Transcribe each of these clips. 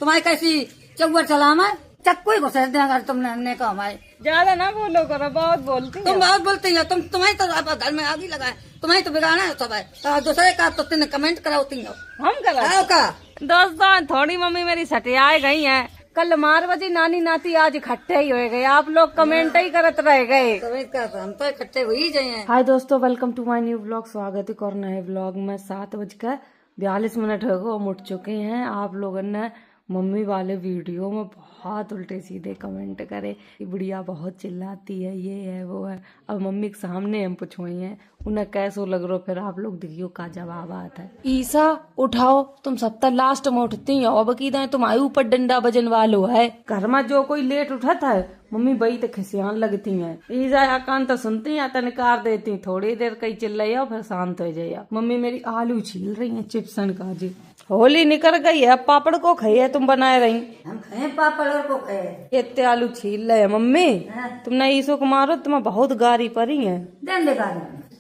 तुम्हारी कैसी चौवर चलाम है, चक्कू ही घुसा देगा तुमने हमने कहा हमारे। ज्यादा ना बोलो करो, बहुत बोलती तुम बहुत बोलती हो, तुम्हें तो आप घर में आग ही लगाए, तुम्हें तो बिगाड़ा है सब है। तो दूसरे का तो तुमने कमेंट कराती हो, हम करा का दोस्तों। थोड़ी मम्मी मेरी सटियाए गई है, कल मारवजी नानी नाती आज इकट्ठे ही हो गए, आप लोग कमेंट ही करत रह गए। हम तो इकट्ठे हो ही जाए। हाय दोस्तों, welcome to my new vlog. स्वागत है और नए व्लॉग में। 7:42 हो गए, हम उठ चुके हैं। आप लोगों ने मम्मी वाले वीडियो में बहुत उल्टे सीधे कमेंट करे कि बुढ़िया बहुत चिल्लाती है, ये है वो है। अब मम्मी के सामने हम पूछोई हैं, उन्हें कैसो लग रहा, फिर आप लोग देखियो का जवाब आता है। ईसा उठाओ, तुम सब तक लास्ट में उठती हो, अब की दाएं तुम्हारे ऊपर डंडा बजन वालो है। घर में जो कोई लेट उठता है मम्मी बई तो खिसियान लगती है। ईसा अकान तो सुनती है, तनकार देती, थोड़ी देर कहीं चिल्लाइया फिर शांत हो जाइया। मम्मी मेरी आलू छील रही है चिप्सन का जी। होली निकल गई है, पापड़ को खाइए तुम बनाए रही। हम खाए पापड़ और को खाए, इतने आलू छील रहे मम्मी। तुमने ईसो को मारो, तुम्हें बहुत गारी पड़ी है।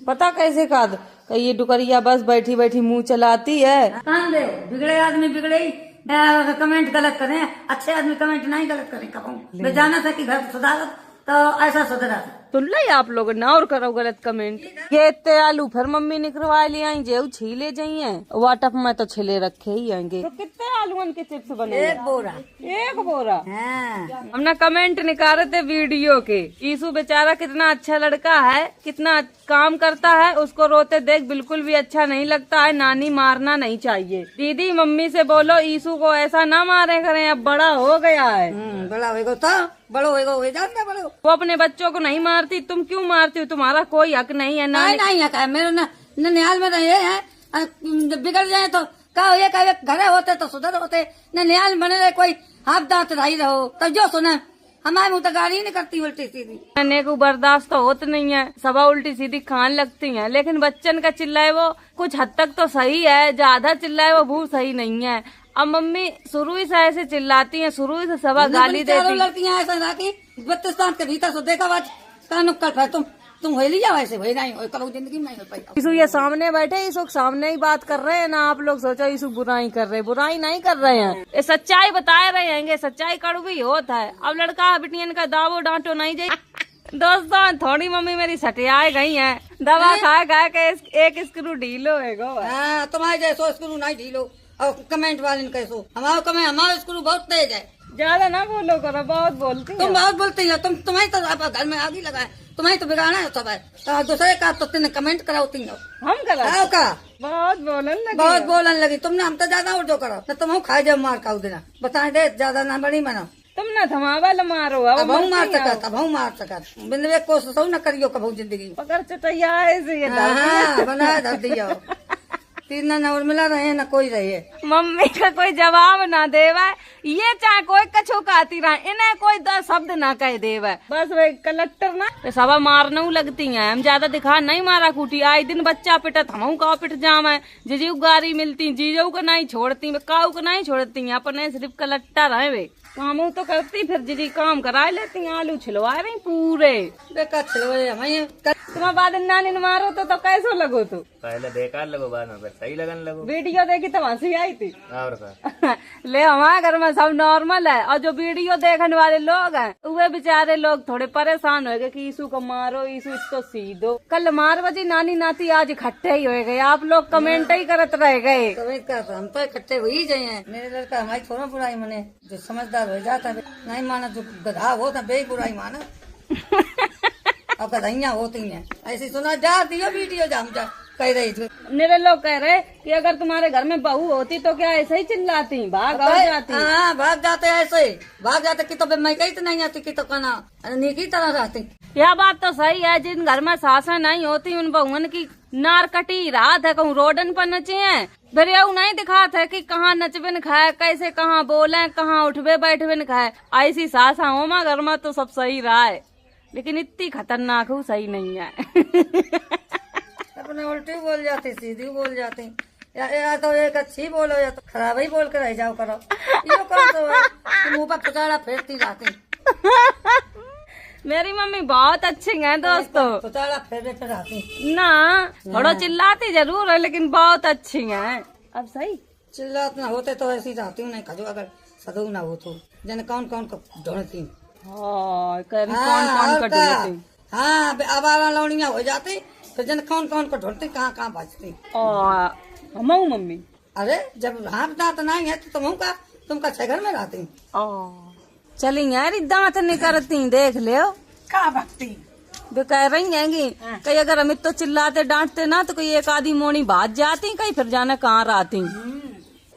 पता कैसे काद ये डुकरिया बस बैठी बैठी मुंह चलाती है। कान दे, बिगड़े आदमी बिगड़े ही कमेंट गलत करें, अच्छे आदमी कमेंट नहीं गलत करें। कहूँ मैं जाना था कि घर सुधार तो ऐसा सुधरा सुन लो आप लोग ना और करो गलत कमेंट। ये इतने आलू फिर मम्मी निकलवा ले आई, जेऊ छीले जाइए वाटप में तो छिले रखे ही आएंगे। तो कितने आलू के चिप्स बने? एक बोरा। हमने कमेंट निकाले थे वीडियो के। ईसु बेचारा कितना अच्छा लड़का है, कितना काम करता है, उसको रोते देख बिल्कुल भी अच्छा नहीं लगता है। नानी मारना नहीं चाहिए। दीदी मम्मी से बोलो ईसु को ऐसा ना मारे करें, अब बड़ा हो गया है। बड़ा होगा तो बड़ो होगा जानते बड़ो। वो अपने बच्चों को नहीं मारती, तुम क्यों मारती हो? तुम्हारा कोई हक नहीं है। नहीं हक है मेरे ननिहाल में तो ये है, बिगड़ जाए तो क्या ये घर होते तो सुधर होते, ननिहाल बने रहे कोई हाथ दांत रही रहो तो जो सुने। हमारे मुँह तो गाड़ी नहीं करती उल्टी सीधी, करने को बर्दाश्त तो होत नहीं है, सवा उल्टी सीधी खान लगती है। लेकिन बच्चन का चिल्लाए वो कुछ हद तक तो सही है, ज्यादा चिल्लाए वो भू सही नहीं है। अब मम्मी शुरू ही से ऐसे चिल्लाती हैं, शुरू ही से सवा गाली देती। लड़कियां ऐसा राखी 32 साल के भीतर से देखा बात कानून कर तुम हो लिया वैसे हो नहीं हो, कभी जिंदगी में नहीं हो पाई। ईसु ये सामने बैठे, ईसु सामने ही बात कर रहे हैं ना। आप लोग सोचो ईसु बुराई कर रहे, बुराई नहीं कर रहे हैं, ये सच्चाई बताए रहे हैं। सच्चाई कड़वी होता है। अब लड़का बिटियन का दावो डांटो नहीं जाए। दोस्तों थोड़ी मम्मी मेरी सटियाए गई है, दवा खा के एक स्क्रू ढीलो है गो। तुम्हारे जैसो स्क्रू नहीं ढीलो और कमेंट वाले कैसो हमारा स्क्रू बहुत तेज है। ज्यादा ना बोलो करो, बहुत बोलती तुम बहुत बोलती हो, तुम्हें तो घर में आग ही लगाए, तुम्हें तो बिगाड़ा है सब है। तो दूसरे का तो तुमने कमेंट कराती हो, हम करा का बहुत बोलन लगी तुमने। हम तो ज्यादा उर्दो करो तो तुम खाए जाओ मार का देना बताए दे, ज्यादा ना बड़ी मना तुम ना थमावल मारो। अब हम मार सकत, अब हम मार सकत बिंदवे कोशिश न करियो कभी जिंदगी पकड़ चटैया ऐसे बना धर दियो। तीन न मिला रहे न कोई रहे। मम्मी का कोई जवाब ना देवा, ये चाहे कोई कछो कहती रहे, इन्हें कोई 10 शब्द ना कह देवा। बस वे कलेक्टर ना सवा मारने लगती हैं। हम ज्यादा दिखा नहीं मारा कूटी, आए दिन बच्चा पिटत हम का पिट जावे। जीजू गारी मिलती, जीजू को नहीं छोड़ती, काऊ को नहीं छोड़ती, अपने सिर्फ कलेक्टर है वे। काम तो करती फिर जीजी काम करा लेती, आलू छिलवा रही पूरे। बेकार छिलवाए तुम्हारे बाद नानी मारो तो कैसो लगो? तो पहले बेकार लगो, बाद में सही लगन लगो। वीडियो देखी तो हंसी आई थी। और का ले हमारे घर में सब नॉर्मल है, और जो वीडियो देखने वाले लोग हैं वे बेचारे लोग थोड़े परेशान हो गए कि ईसु को मारो, ईसु इसको सीधो। कल मारवजी नानी नाती आज इकट्ठे ही हो गए, आप लोग कमेंट ही करत रह गए। हम तो इकट्ठे हो ही जाए। मेरे लड़का हमारी थोड़ा बुराई माने, जो समझदार हो जाता नहीं माना, जो गधा हो तो बे बुराई माना। अब गधाइयाँ होती हैं ऐसी सुना जा दियो वीडियो जा कह रही थी। मेरे लोग कह रहे कि अगर तुम्हारे घर में बहू होती तो क्या ऐसे ही चिल्लाती, भाग जाती? हाँ भाग जाते, ऐसे भाग जाते कि तो मैं कही तो नहीं आती कि तो कहना की तरह रहती। यह बात तो सही है, जिन घर में सासें नहीं होती उन बहुअन की नार कटी रात है, कहूँ रोडन पर नचे हैं। फिर यू नहीं दिखाते है कि कहाँ नचबे न खाए, कैसे कहाँ बोले, कहाँ उठबे बैठबे न खाए। ऐसी सासा हो माँ घर में तो सब सही रहा है, लेकिन इतनी खतरनाक हो सही नहीं है। अपने उल्टी बोल जाती, सीधी बोल जाती, या तो एक अच्छी बोलो या तो खराब ही बोल कर रह जाओ करो। यो करो तो मुँह पर पुचाड़ा फेरती जाती। मेरी मम्मी बहुत अच्छी है दोस्तों, पुचाड़ा फेरते रहती ना, थोड़ा चिल्लाती जरूर है लेकिन बहुत अच्छी है। अब सही चिल्लात ना होते तो ऐसी जाती हूँ नहीं खजो अगर सदू ना हो तो जन कौन कौन को ढूंढती। हाँ कह रही हाँ, कौन कौन और का क्या? ढूंढती। हाँ आवारा लौड़िया हो जाती फिर जन कौन कौन को ढूंढती कहाँ कहाँ बचती। हम मम्मी अरे जब हाथ दांत नहीं है तो तुम का घर में रहती। चली यार दांत नहीं करती देख ले कहाँ भक्ति वे कह रही हैंगी कहीं अगर हम तो चिल्लाते डांटते ना तो कोई एक आधी मोनी भाग जाती कहीं फिर जाने कहाँ रहती।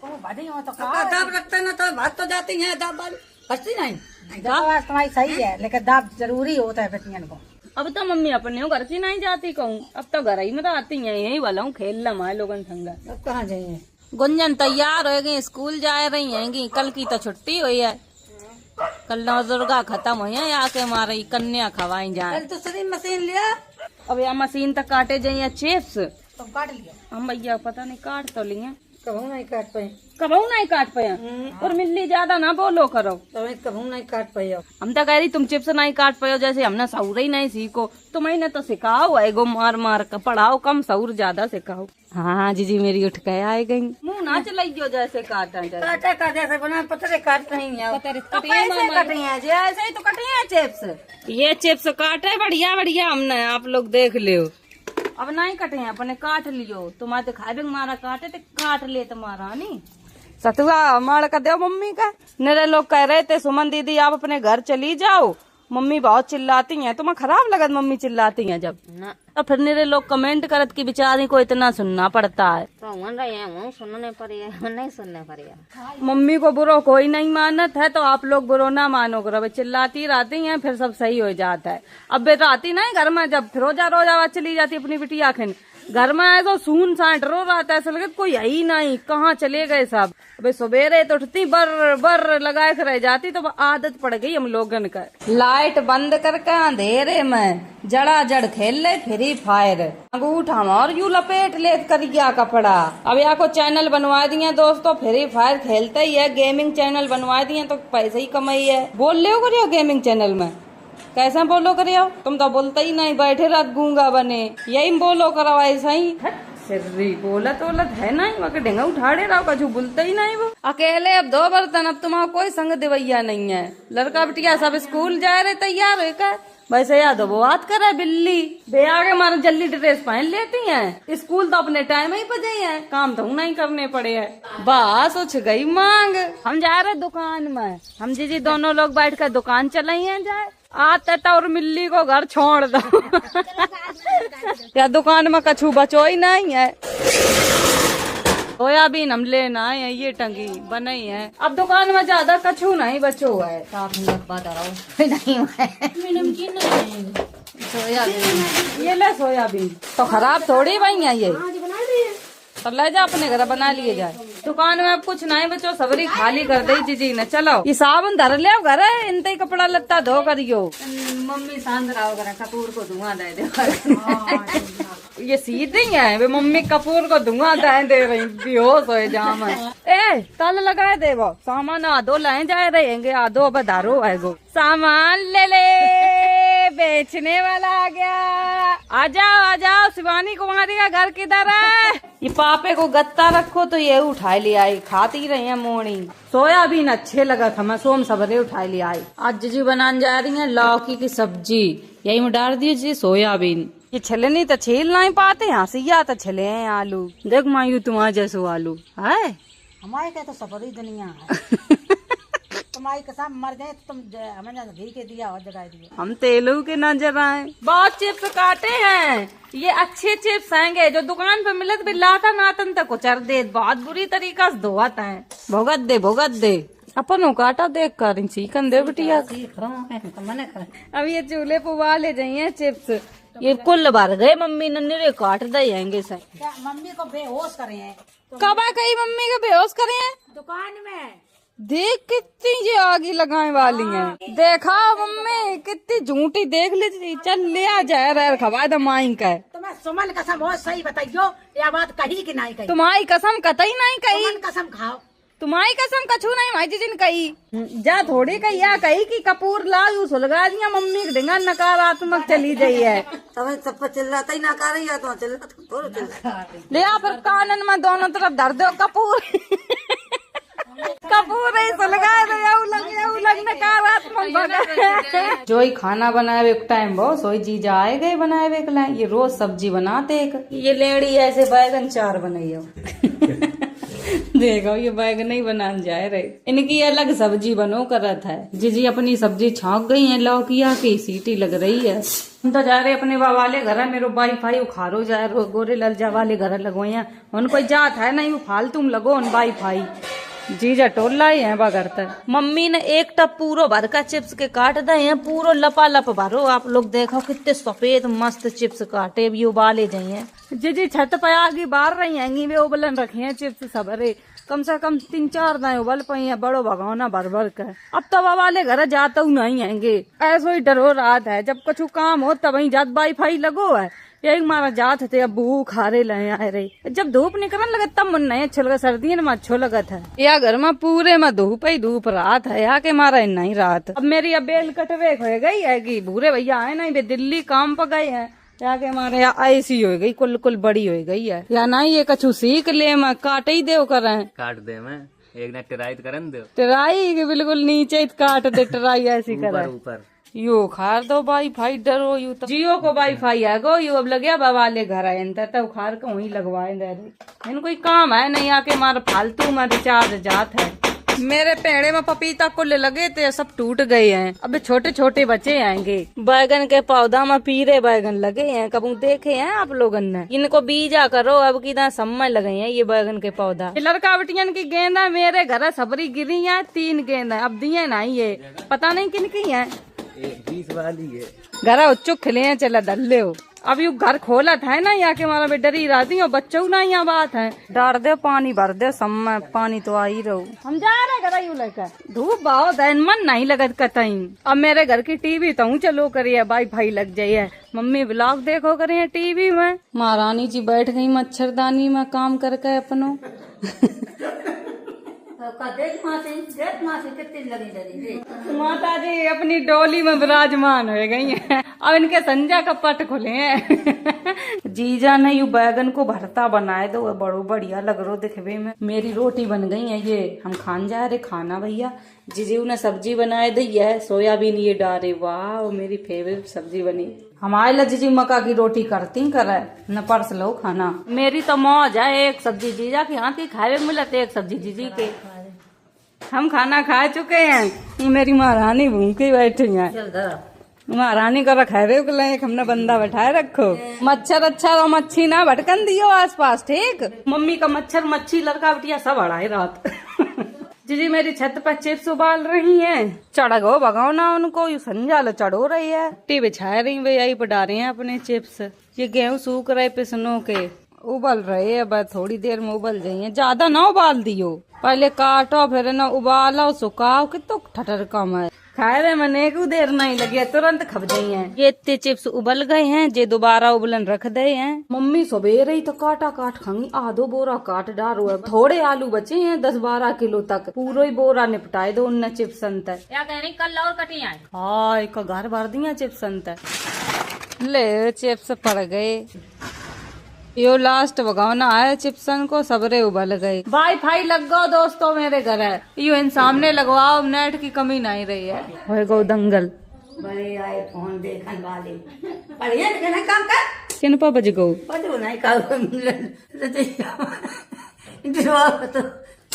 दाब रखते ना तो भाग तो जाती है दाब वाली बचती नहीं। तुम्हारी सही है लेकिन दाब जरूरी होता है बेटियन को। अब तो मम्मी अपने घर की नहीं जाती कहूँ अब तो घर ही में आती है यही वाला हूँ खेल लमाए लोगन संग। अब कहाँ जाइए। गुंजन तैयार हो गई स्कूल जा रही हैंगी कल की तो छुट्टी हुई है कल नौ दुर्गा खत्म हुई है आके हमारी कन्या खवाई जाए। कल दूसरी मशीन लिया अब यहाँ मशीन तक काटे जाइए चिप्स तुम काट लिया। हम भैया पता नहीं काट तो लिए कबू नहीं काट पाई। कबू नहीं काट पाया और मिल्ली ज्यादा ना बोलो करो कबू नहीं काट पाई। हम तो कह रही तुम चिप्स नहीं काट पायो जैसे हमने सऊर ही नहीं सीखो तुम्हें तो सिखाओ एगो मार मार कर पढ़ाओ कम सऊर ज्यादा सिखाओ। हाँ जीजी मेरी उठ के आए गई मुँह ना चलाइयो जैसे काटा काटे का जैसे बना पतरे काट रही है कटे हैं जी ऐसे ही तो कटे हैं चिप्स ये चिप्स काटे बढ़िया बढ़िया हमने आप लोग देख लियो अब नहीं कटे हैं अपने काट लियो तुम्हारे तो खाए मारा काटे तो काट ले तुम्हारा नहीं सतुआ मार का दो मम्मी का। मेरे लोग कह रहे थे सुमन दीदी आप अपने घर चली जाओ मम्मी बहुत चिल्लाती हैं तुम्हें खराब लगत मम्मी चिल्लाती हैं जब ना तो फिर मेरे लोग कमेंट करत कि बेचारी को इतना सुनना पड़ता है तो सुनने पड़ेगा नहीं सुनने पड़ेगा। मम्मी को बुरो कोई नहीं मानत है तो आप लोग बुरो ना मानो करो चिल्लाती रहती हैं फिर सब सही हो जाता है। अब वे रहती नहीं घर में जब रोजा रोजा चली जाती अपनी बिटिया खिन घर में आए तो सून सा डरो रहता है ऐसा लगे कोई है ही नहीं कहाँ चले गए सब। अबे सवेरे तो उठती बर बर लगाए रह जाती तो आदत पड़ गई हम लोगन का। लाइट बंद करके अंधेरे में जड़ा जड़ खेल ले फ्री फायर अंगूठा और यू लपेट ले करिया कपड़ा। अब यहाँ को चैनल बनवा दिए दोस्तों फ्री फायर खेलते ही है गेमिंग चैनल बनवा दिए तो पैसे ही कमाई है। बोल ले करियो गेमिंग चैनल में कैसे बोलो करियो तुम तो बोलते ही नहीं बैठे रात गूंगा बने यही बोलो करो ऐसा ही सिर्री बोलत वोलत है नहीं वहाँ ढेंगा उठाड़े रहो कछु बोलते ही नहीं वो अकेले अब 2 बर्तन अब तुम्हारा कोई संग दिवैया नहीं है लड़का बिटिया सब स्कूल जा रहे तैयार है का वैसे याद हो बात करे बिल्ली बे आगे हमारा जल्दी ड्रेस पहन लेती हैं स्कूल तो अपने टाइम ही पजे है काम तो नहीं करने पड़े है बस उछ गई मांग। हम जा रहे दुकान में हम जीजी दोनों लोग बैठ कर दुकान चलाई हैं जाए आते तो और मिल्ली को घर छोड़ दो या दुकान में कछु बचो ही नहीं है। सोयाबीन हम लेना है ये टंगी बनाई है अब दुकान में ज्यादा कछु नहीं बचो है सोयाबीन ये ले सोयाबीन तो खराब थोड़ी भाई है ये तो ले जा अपने घर बना लिए जाए। दुकान में अब कुछ नहीं बचो सबरी खाली कर दी जीजी ने चलो ये साबुन धर ले घर है इन ते कपड़ा लत्ता धो करियो मम्मी सांद रहा कपूर को धुआं दे दे ये सीधी है वे मम्मी कपूर को धुआं दे रही बेहोश हो जाम ए तल लगाए दे वो सामान आधो लाए जाए रहेंगे आधो बधारो आएगो सामान ले ले बेचने वाला आ गया आ जाओ शिवानी कुमारी का घर किधर है। ये पापे को गत्ता रखो तो ये उठा लिया खाती रही है मोनी सोयाबीन अच्छे लगा था मैं सोम सबरे उठा लिया आज जीजी बनाने जा रही है लौकी की सब्जी यही में डाल दीजिए सोयाबीन ये छले नहीं तो छील नहीं पाते हंसिया तो छले हैं आलू देख मायू तुम्हारे जैसो आलू है हमारे क्या तो सबरी दुनिया है तुम्हारी कसम मर जाए तो तुम हमें घी के दिया और जगा दिया हम तेलू के नजर आए बहुत चिप्स काटे हैं ये अच्छे चिप्स आएंगे जो दुकान पे मिले तो लाता नातन तक उचर दे बहुत बुरी तरीका से धोत है भोगत दे अपन काटा देख कर चिकन दे बिटिया अब ये चूल्हे पुवा ले जाइए चिप्स ये कुल भर गए मम्मी ने काट देंगे सर मम्मी को बेहोश करे हैं कब आ गई मम्मी को बेहोश करे हैं दुकान में देख कितनी ये आगी लगाने वाली हैं देखा मम्मी कितनी झूठी देख ली चल ले आ जाए रह खवा दो माई का तुम्हें सुमन कसम बहुत सही बताइयो या बात कही कि नहीं कही तुम्हारी कसम कतई नहीं कही कसम खाओ तुम्हारी कसम कछू नहीं भाई जिन कही जा थोड़ी कही या कही कि कपूर ला यू सुलगा दिया मम्मी के ढंगा नकारात्मक चली गई है। समझ सब पर चिल्लाता ही ना कर रही है तो चिल्लाता थोड़ा चिल्ला ले आ फिर कानन में दोनों तरफ धर दो कपूर कपूर ही सुलगा दे नकारात्मक भगा। जो ही खाना बनाए एक टाइम बहुत सोई जीजा आए गए बनाए वे कलाए ये रोज सब्जी बनाते एक ये लेड़ी ऐसे बैगन 4 बनाइयो देखो ये बैगन नहीं बनाने जाए रहे इनकी अलग सब्जी बनो करत है। जीजी अपनी सब्जी छौंक गई है लौकिया की सीटी लग रही है। हम तो जा रहे अपने वाले घर मेरो वाईफाई उखारो जा रहे गोरे ललजा वाले घर लगो हैं उनको जात है नहीं फालतू लगो उन वाईफाई जीजा टोला ही है घर तक। मम्मी ने एक टप पूरो भर का चिप्स के काट दे हैं पूरो लपा लप भरो आप लोग देखो कितने सफेद मस्त चिप्स काटे भी उबाले जाइए। जी छत पे आगे बाहर रही हैंगी वे उबलन रखे हैं चिप्स सबरे कम से कम 3-4 दाएं उबल पई है बड़ो भगवाना भर भर कर। अब तो वाले घर जाता हूँ नहीं आएंगे ऐसो ही डर हो रात है जब कुछ काम हो तब वही जात वाईफाई लगो है यही मारा जात थे अब भूख खारे लहे आए रही जब धूप निकलने लगे तब मन नहीं अच्छो लगा सर्दी में अच्छो लगत है या घर में पूरे में धूप ही धूप रात है यहाँ के मारा नहीं रात। अब मेरी अब बेल कटवे हो गई है कि भूरे भैया आए नहीं वे दिल्ली काम पर गए हैं यहाँ के हमारे यहाँ ऐसी हो गई कुल बड़ी हो गई है या नहीं ये कछु सीख ले मैं काट ही दे कर काट दे मैं एक ना टिराई करन दो टराई के बिल्कुल नीचे काट दे टराई ऐसी करे ऊपर यो खार दो वाईफाई डरो यू तो जियो को वाईफाई है गो यू अब लगे वाले घर आए तब खार को वही लगवाए दे इन कोई काम है नहीं आके मारा फालतू में रिचार्ज जात है। मेरे पेड़े में पपीता कुल लगे थे सब टूट गए हैं अब छोटे छोटे बच्चे आएंगे। बैगन के पौधा में पीरे बैगन लगे हैं कबू देखे हैं आप लोगन ने इनको बीजा करो अब की समय लगे हैं ये बैगन के पौधा। लड़का बटियन की गेंदा मेरे घर सबरी गिरी है 3 गेंदा अब दिए नहीं ये पता नहीं किन की है 20 वाली है घर उच्चो खिले हैं चला दल्ले हो अब यू घर खोला था ना यहाँ के मारा डरी रहती और बच्चों ना यहाँ बात है डार दे पानी भर दे समय पानी तो आ ही रहो हम जा रहे घर यू लेकर धूप बहुत है मन नहीं लगत कतई। अब मेरे घर की टीवी तो चलो करिए वाईफाई लग जाइए मम्मी ब्लॉग देखो करिए टीवी में। महारानी जी बैठ गई मच्छरदानी में काम करके अपनो माता जी अपनी डोली में विराजमान हो गई हैं अब इनके संजा का पट खुले हैं। जीजा ने यू बैगन को भरता बनाए दो बड़ो बढ़िया लग रो दिखवे में। मेरी रोटी बन गई है ये हम खान जा रहे खाना भैया। जीजू ने सब्जी बनाए दी है सोयाबीन ये डारे वाह मेरी फेवरेट सब्जी बनी। हमारे लिए जीजी मक्का की रोटी करती करे न परस लो खाना। मेरी तो मौज है एक सब्जी जीजा के हाथ की खाए मिलते एक सब्जी जीजी के। हम खाना खा चुके हैं मेरी महारानी भूखी बैठी है महारानी को रखा रहे हमने बंदा बैठाए रखो। मच्छर अच्छा तो मच्छी ना भटकन दियो आसपास ठीक। मम्मी का मच्छर मच्छी लड़का बिटिया सब अड़ाए रात जीजी मेरी छत पर चिप्स उबाल रही हैं चढ़ो भगाओ ना उनको यू संजाल चढ़ो रही है टी बिछा रही वे यही पर डाले हैं अपने चिप्स। ये गेहूं सूख रहे पिसनों के उबल रहे है बस थोड़ी देर में उबल जाइए ज्यादा ना उबाल दियो पहले काटो फिर ना उबालो सुखाओ कितो ठटर कम है खाए में मने को देर नहीं लगी तुरंत खप जाइए। ये इतने चिप्स उबल गए हैं जे दोबारा उबलन रख दे हैं। मम्मी सवेरे ही तो काटा काट खांगी आधो बोरा काट डारो है थोड़े आलू बचे हैं 10-12 किलो तक पूरा ही बोरा निपटाए दो उन चिप्सन तक क्या कह रही कल और कटिया हाँ एक घर भर दिया चिप्सन तक ले चिप्स पड़ गए यो लास्ट भगवाना आए चिप्सन को सबरे उबल गए। वाईफाई लग गो दोस्तों मेरे घर है यू इन सामने लगवाओ नेट की कमी नहीं रही है हो गो दंगल बड़े आए फोन देखने वाले बढ़िया देखना काम कर किन पर बज गो नहीं कर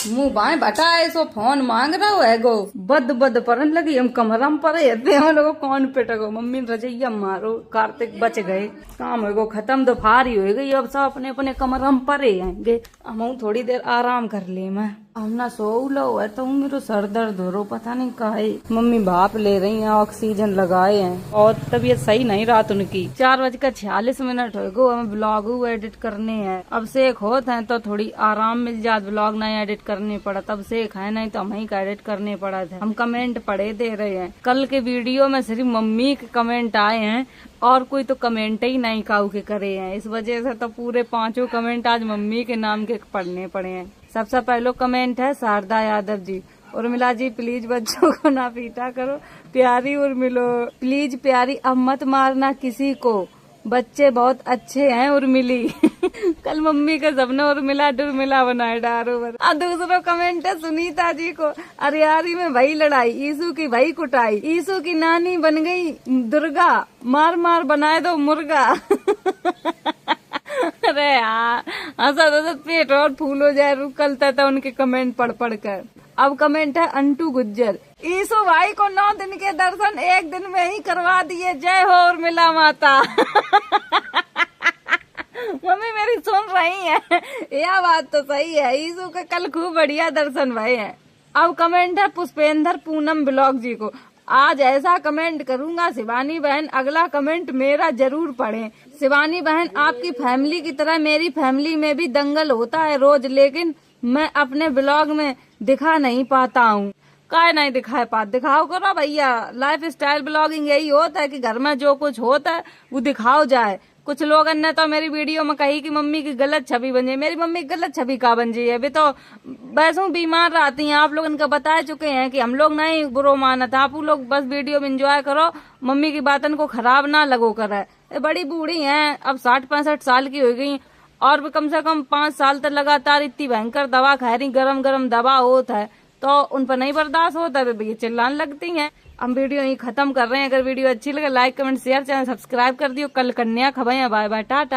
मुँह बाएं बटाए सो फोन मांग रहा है गो बद परन लगी हम कमरा में पड़े हम लोग कौन पेटगो मम्मी रजैया मारो कार्तिक बच गए काम हो गो खत्म दोपहर ही हो गई अब सब अपने अपने कमरा में पड़े आएंगे हम थोड़ी देर आराम कर ले मैं हम ना सो लो है तो मेरे सर दर्द हो रो पता नहीं काहे। मम्मी भाप ले रही हैं ऑक्सीजन लगाए हैं और तबीयत सही नहीं रात उनकी। 4:46 हो गो हमें ब्लॉग एडिट करने हैं अब से एक होते हैं तो थोड़ी आराम मिल जात ब्लॉग नहीं एडिट करने पड़ा तब से एक है नहीं तो हम ही का एडिट करने पड़ा था। हम कमेंट पढ़े दे रहे हैं कल के वीडियो में सिर्फ मम्मी के कमेंट आए हैं और कोई तो कमेंट ही नहीं काऊ के करे हैं इस वजह से तो पूरे 5 कमेंट आज मम्मी के नाम के पढ़ने पड़े हैं। सबसे पहलो कमेंट है शारदा यादव जी। उर्मिला जी प्लीज बच्चों को ना पीटा करो। प्यारी उर्मिलो प्लीज प्यारी अब मत मारना किसी को, बच्चे बहुत अच्छे हैं उर्मिली। कल मम्मी का सपना उर्मिला डुर्मिला बनाए डारो। और दूसरा कमेंट है सुनीता जी को, अरियारी में भई लड़ाई, ईसु की भई कुटाई, ईसु की नानी बन गई दुर्गा, मार मार बनाए दो मुर्गा। अरे यार हंसत पेट और फूल हो जाए रुकलता था उनके कमेंट पढ़ पढ़ कर। अब कमेंट है अंटू गुज्जर, ईसु भाई को 9 दिन के दर्शन 1 दिन में ही करवा दिए, जय हो उर्मिला माता। मम्मी मेरी सुन रही है, यह बात तो सही है, ईसु के कल खूब बढ़िया दर्शन भये हैं। अब कमेंट है पुष्पेंद्र पूनम ब्लॉग जी को, आज ऐसा कमेंट करूंगा शिवानी बहन अगला कमेंट मेरा जरूर पढ़ें। शिवानी बहन आपकी फैमिली की तरह मेरी फैमिली में भी दंगल होता है रोज, लेकिन मैं अपने ब्लॉग में दिखा नहीं पाता हूँ। काय नहीं दिखाए पाते, दिखाओ करो भैया। लाइफ स्टाइल ब्लॉगिंग यही होता है कि घर में जो कुछ होता है वो दिखाओ जाए। कुछ लोगों ने तो मेरी वीडियो में कही कि मम्मी की गलत छवि बन जाए। मेरी मम्मी की गलत छवि का बन जाए, अभी तो वैसे बीमार रहती हैं। आप लोग इनका बता चुके हैं कि हम लोग नहीं बुरो मानत, आप लोग बस वीडियो में एंजॉय करो, मम्मी की बातन को खराब ना लगो करे। बड़ी बूढ़ी हैं, अब 60-65 साल की हो गई और भी कम से कम 5 साल तक लगातार इतनी भयंकर दवा खा रही, गरम गरम दवा होता है तो उन पर नहीं बर्दाश्त होता है, ये चिल्लाने लगती हैं। हम वीडियो यही खत्म कर रहे हैं। अगर वीडियो अच्छी लगे like comment share, channel subscribe कर दियो। कल कन्या खबरें, बाय बाय टाटा।